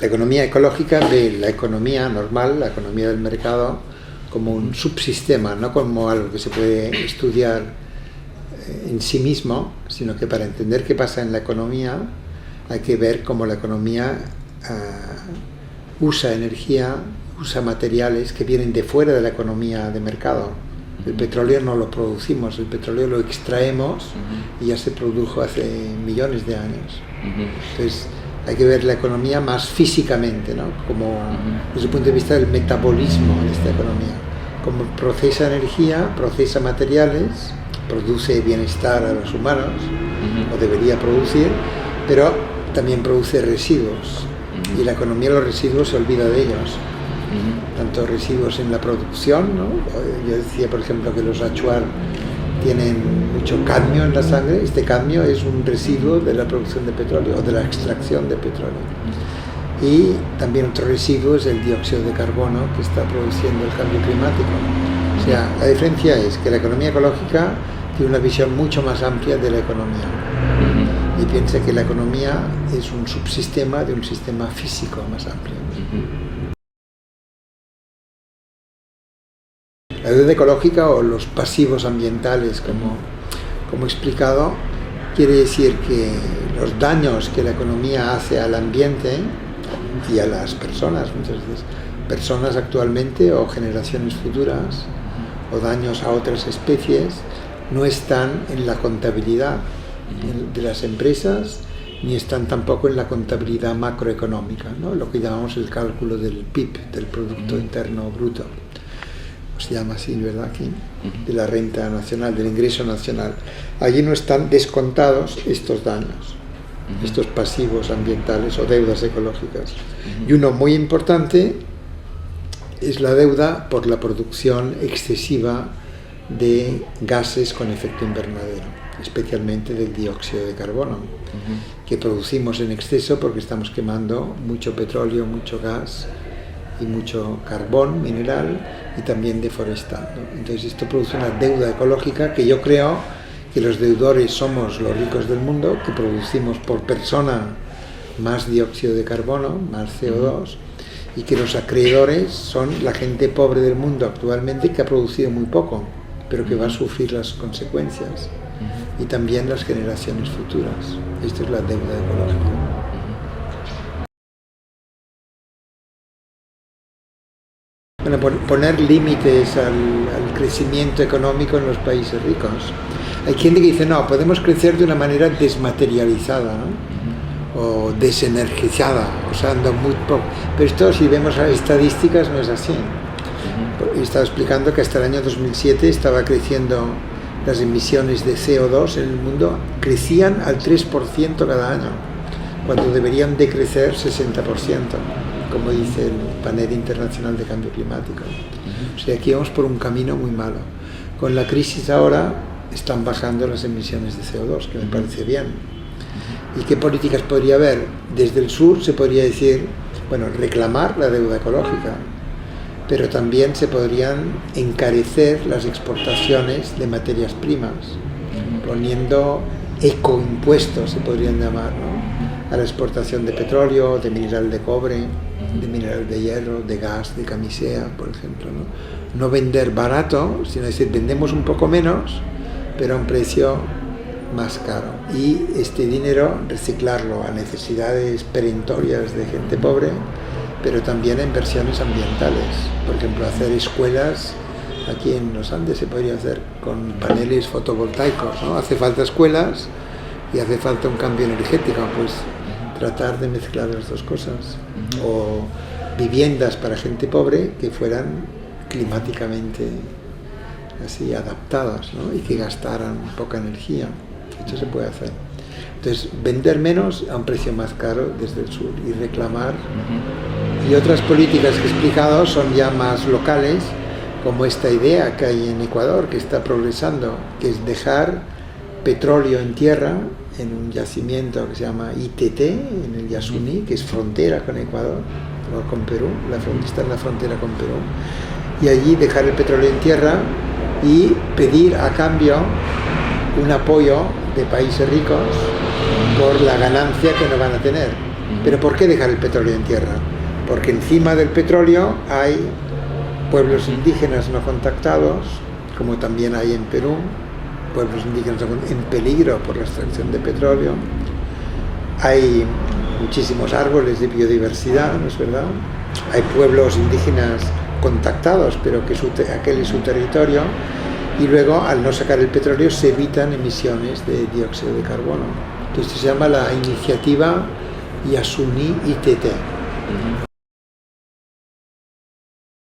la economía ecológica ve la economía normal, la economía del mercado, como un subsistema, no como algo que se puede estudiar en sí mismo, sino que para entender qué pasa en la economía hay que ver cómo la economía usa energía, usa materiales que vienen de fuera de la economía de mercado. El petróleo no lo producimos, el petróleo lo extraemos y ya se produjo hace millones de años. Entonces hay que ver la economía más físicamente, ¿no? Como desde el punto de vista del metabolismo de esta economía. Como procesa energía, procesa materiales, produce bienestar a los humanos, o debería producir, pero también produce residuos. Y la economía de los residuos se olvida de ellos. Tanto residuos en la producción, ¿no? Yo decía, por ejemplo, que los achuar tienen mucho cadmio en la sangre. Este cadmio es un residuo de la producción de petróleo o de la extracción de petróleo. Y también otro residuo es el dióxido de carbono que está produciendo el cambio climático. O sea, la diferencia es que la economía ecológica tiene una visión mucho más amplia de la economía y piensa que la economía es un subsistema de un sistema físico más amplio. La deuda ecológica o los pasivos ambientales, como he explicado, quiere decir que los daños que la economía hace al ambiente y a las personas, muchas veces personas actualmente o generaciones futuras, o daños a otras especies, no están en la contabilidad de las empresas, ni están tampoco en la contabilidad macroeconómica, ¿no? Lo que llamamos el cálculo del PIB, del Producto Interno Bruto. Se llama así, ¿verdad? Aquí, de la renta nacional, del ingreso nacional. Allí no están descontados estos daños, estos pasivos ambientales o deudas ecológicas. Y uno muy importante es la deuda por la producción excesiva de gases con efecto invernadero, especialmente del dióxido de carbono, que producimos en exceso porque estamos quemando mucho petróleo, mucho gas y mucho carbón mineral y también deforestando. Entonces esto produce una deuda ecológica que yo creo que los deudores somos los ricos del mundo, que producimos por persona más dióxido de carbono, más CO2, y que los acreedores son la gente pobre del mundo actualmente que ha producido muy poco, pero que va a sufrir las consecuencias, y también las generaciones futuras. Esto es la deuda ecológica. Bueno, poner límites al crecimiento económico en los países ricos. Hay gente que dice, no, podemos crecer de una manera desmaterializada, ¿no? O desenergizada, usando muy poco. Pero esto, si vemos las estadísticas, no es así. He estado explicando que hasta el año 2007 estaba creciendo las emisiones de CO2 en el mundo, crecían al 3% cada año, cuando deberían de crecer 60%. Como dice el Panel Internacional de Cambio Climático. O sea, aquí vamos por un camino muy malo. Con la crisis ahora están bajando las emisiones de CO2, que me parece bien. ¿Y qué políticas podría haber? Desde el sur se podría decir, bueno, reclamar la deuda ecológica, pero también se podrían encarecer las exportaciones de materias primas, poniendo ecoimpuestos, se podrían llamar, ¿no? A la exportación de petróleo, de mineral de cobre, de mineral de hierro, de gas, de camisea, por ejemplo, ¿no? No vender barato, sino decir, vendemos un poco menos, pero a un precio más caro. Y este dinero reciclarlo a necesidades perentorias de gente pobre, pero también a inversiones ambientales. Por ejemplo, hacer escuelas, aquí en los Andes se podría hacer con paneles fotovoltaicos, ¿no? Hace falta escuelas y hace falta un cambio energético, pues tratar de mezclar las dos cosas. O viviendas para gente pobre que fueran climáticamente así adaptadas, ¿no? Y que gastaran poca energía. Esto se puede hacer. Entonces, vender menos a un precio más caro desde el sur y reclamar. Y otras políticas que he explicado son ya más locales, como esta idea que hay en Ecuador, que está progresando, que es dejar petróleo en tierra, en un yacimiento que se llama ITT, en el Yasuní, que es frontera con Ecuador, o con Perú, está en la frontera con Perú, y allí dejar el petróleo en tierra y pedir a cambio un apoyo de países ricos por la ganancia que no van a tener. ¿Pero por qué dejar el petróleo en tierra? Porque encima del petróleo hay pueblos indígenas no contactados, como también hay en Perú, pueblos indígenas en peligro por la extracción de petróleo. Hay muchísimos árboles de biodiversidad, ¿no es verdad? Hay pueblos indígenas contactados, pero que aquel es su territorio, y luego al no sacar el petróleo se evitan emisiones de dióxido de carbono. Esto se llama la iniciativa Yasuni ITT.